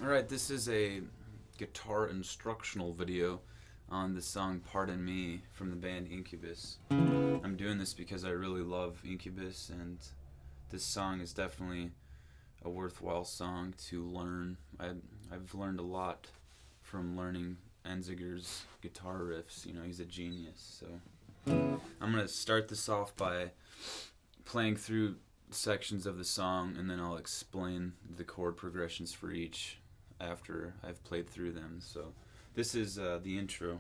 Alright, this is a guitar instructional video on the song Pardon Me from the band Incubus. I'm doing this because I really love Incubus, and this song is definitely a worthwhile song to learn. I've learned a lot from learning Einziger's guitar riffs. You know, he's a genius. So I'm going to start this off by playing through sections of the song, and then I'll explain the chord progressions for each after I've played through them. So this is the intro.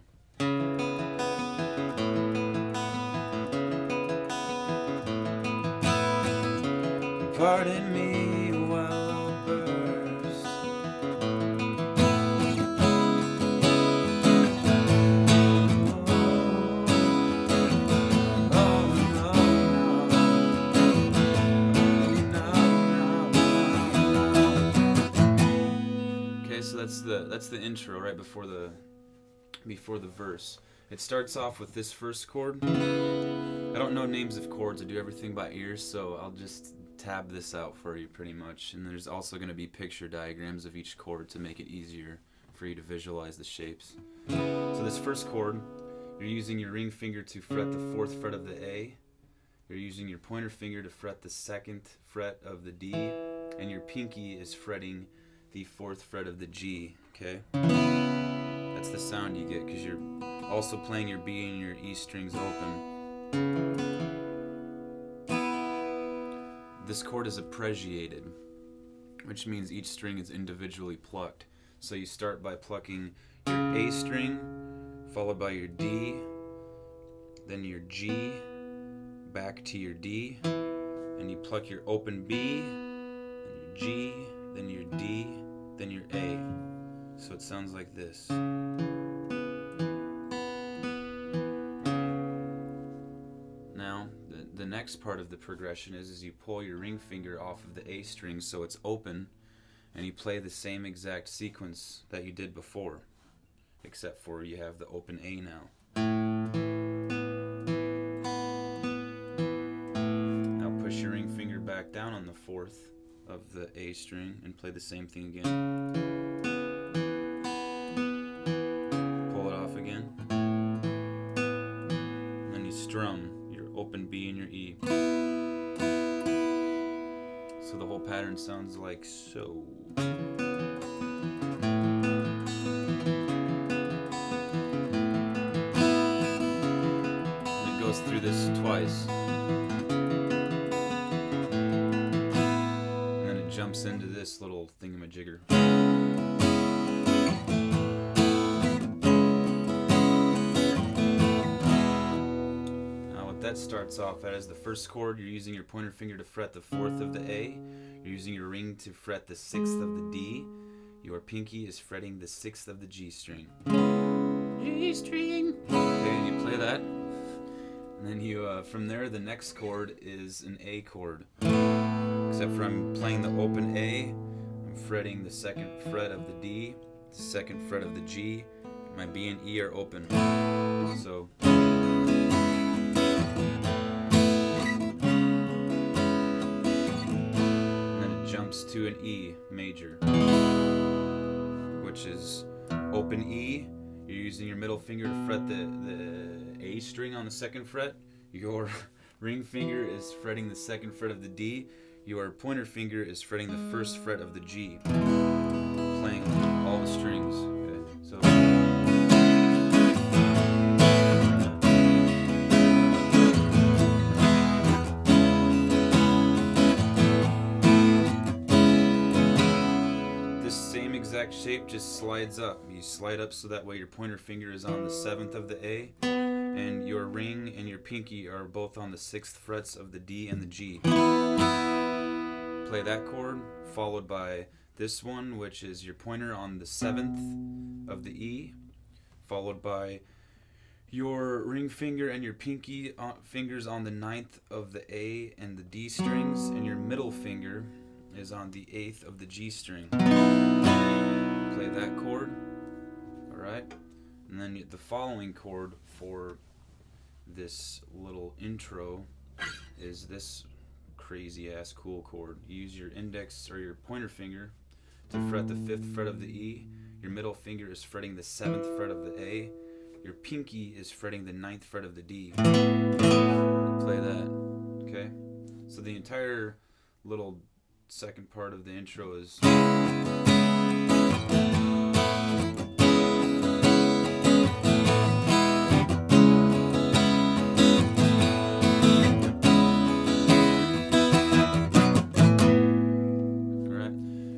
Pardon me while I burst. Okay, so that's the intro right before the verse. It starts off with this first chord. I don't know names of chords. I do everything by ear, so I'll just tab this out for you pretty much. And there's also going to be picture diagrams of each chord to make it easier for you to visualize the shapes. So this first chord, you're using your ring finger to fret the 4th fret of the A. You're using your pointer finger to fret the 2nd fret of the D, and your pinky is fretting the 4th fret of the G. Okay, that's the sound you get because you're also playing your B and your E strings open. This chord is appreciated, which means each string is individually plucked. So you start by plucking your A string, followed by your D, then your G, back to your D, and you pluck your open B, then your G, then your D, then your A. So it sounds like this. Now, the next part of the progression is you pull your ring finger off of the A string so it's open, and you play the same exact sequence that you did before, except for you have the open A now. Now push your ring finger back down on the 4th of the A string and play the same thing again. Pull it off again. And then you strum your open B and your E. So the whole pattern sounds like so. And it goes through this twice. And then it jumps into this little thingamajigger. That starts off as the first chord. You're using your pointer finger to fret the 4th of the A. You're using your ring to fret the 6th of the D. Your pinky is fretting the 6th of the G string. G string. Okay, and you play that. And then you, from there, the next chord is an A chord. Except for I'm playing the open A. I'm fretting the 2nd fret of the D, the 2nd fret of the G. My B and E are open. So. To an E major, which is open E. You're using your middle finger to fret the A string on the 2nd fret. Your ring finger is fretting the 2nd fret of the D. Your pointer finger is fretting the 1st fret of the G. Playing all the strings. Okay, so. Exact shape just slides up. You slide up so that way your pointer finger is on the 7th of the A, and your ring and your pinky are both on the 6th frets of the D and the G. Play that chord, followed by this one, which is your pointer on the 7th of the E, followed by your ring finger and your pinky fingers on the 9th of the A and the D strings, and your middle finger is on the 8th of the G string. Play that chord, alright? And then the following chord for this little intro is this crazy ass cool chord. You use your index or your pointer finger to fret the 5th fret of the E. Your middle finger is fretting the 7th fret of the A. Your pinky is fretting the 9th fret of the D. Play that, okay? So the entire little second part of the intro is...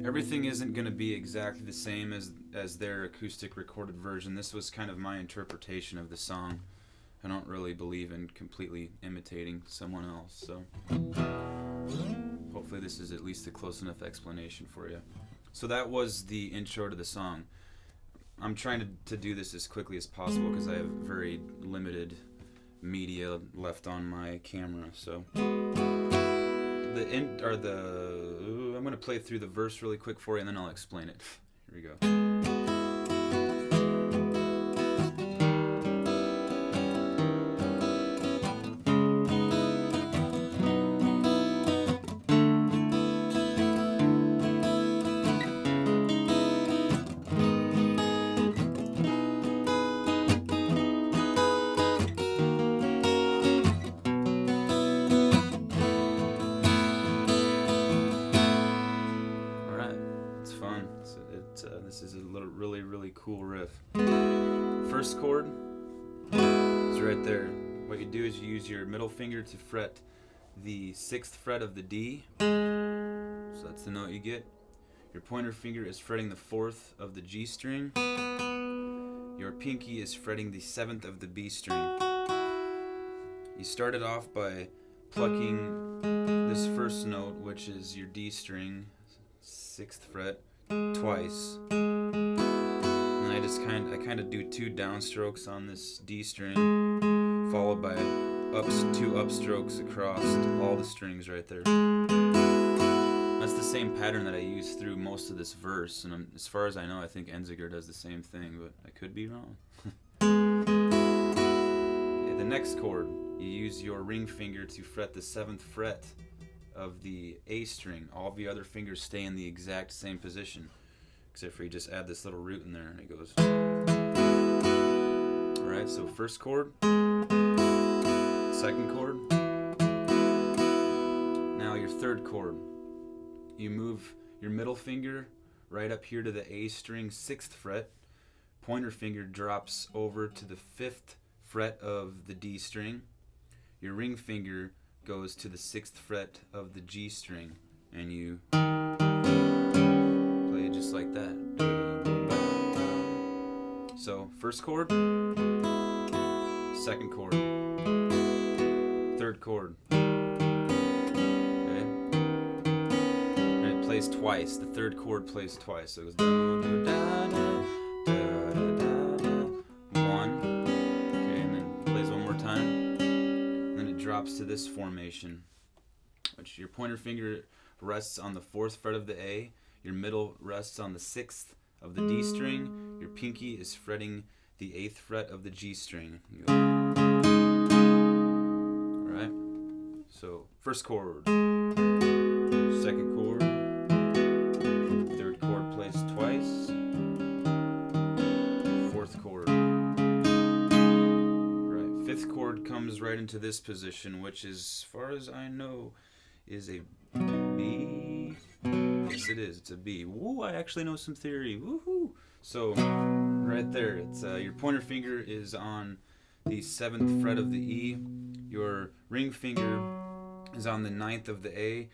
Everything isn't going to be exactly the same as their acoustic recorded version. This was kind of my interpretation of the song. I don't really believe in completely imitating someone else, so hopefully this is at least a close enough explanation for you. So that was the intro to the song. I'm trying to do this as quickly as possible because I have very limited media left on my camera, so... I'm going to play through the verse really quick for you and then I'll explain it. Here we go. This is a really cool riff. First chord is right there. What you do is you use your middle finger to fret the 6th fret of the D. So that's the note you get. Your pointer finger is fretting the 4th of the G string. Your pinky is fretting the 7th of the B string. You start it off by plucking this first note, which is your D string, 6th fret, twice. And I kind of do 2 downstrokes on this D string, followed by 2 upstrokes across all the strings right there. That's the same pattern that I use through most of this verse, and as far as I know, I think Einziger does the same thing, but I could be wrong. Okay, the next chord, you use your ring finger to fret the 7th fret of the A string. All of the other fingers stay in the exact same position, except for you just add this little root in there and it goes. Alright, so first chord, second chord. Now your third chord. You move your middle finger right up here to the A string 6th fret. Pointer finger drops over to the 5th fret of the D string. Your ring finger goes to the 6th fret of the G string, and you play it just like that. So first chord, second chord, third chord. Okay, and it plays twice. The third chord plays twice. So it goes da da da da da da. 1. Okay, and then plays one more time. Drops to this formation, which your pointer finger rests on the 4th fret of the A, your middle rests on the 6th of the D string, your pinky is fretting the 8th fret of the G string. Alright, so first chord, second chord, third chord plays twice, fourth chord. 5th chord comes right into this position, which is, as far as I know, is a B. Yes, it is. It's a B. Woo, I actually know some theory. Woohoo! So, right there, it's your pointer finger is on the 7th fret of the E. Your ring finger is on the 9th of the A.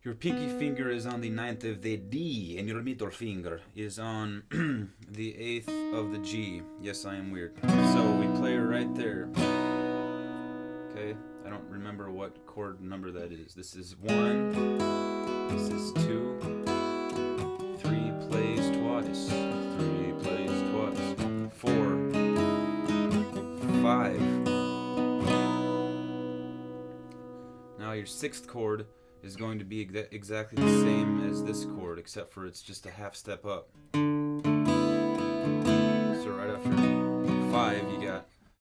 Your pinky finger is on the 9th of the D, and your middle finger is on the 8th of the G. Yes, I am weird. So we play right there. Okay, I don't remember what chord number that is. This is 1, this is 2, 3 plays twice, 3 plays twice, 4, 5. Now your 6th chord is going to be exactly the same as this chord, except for it's just a half step up.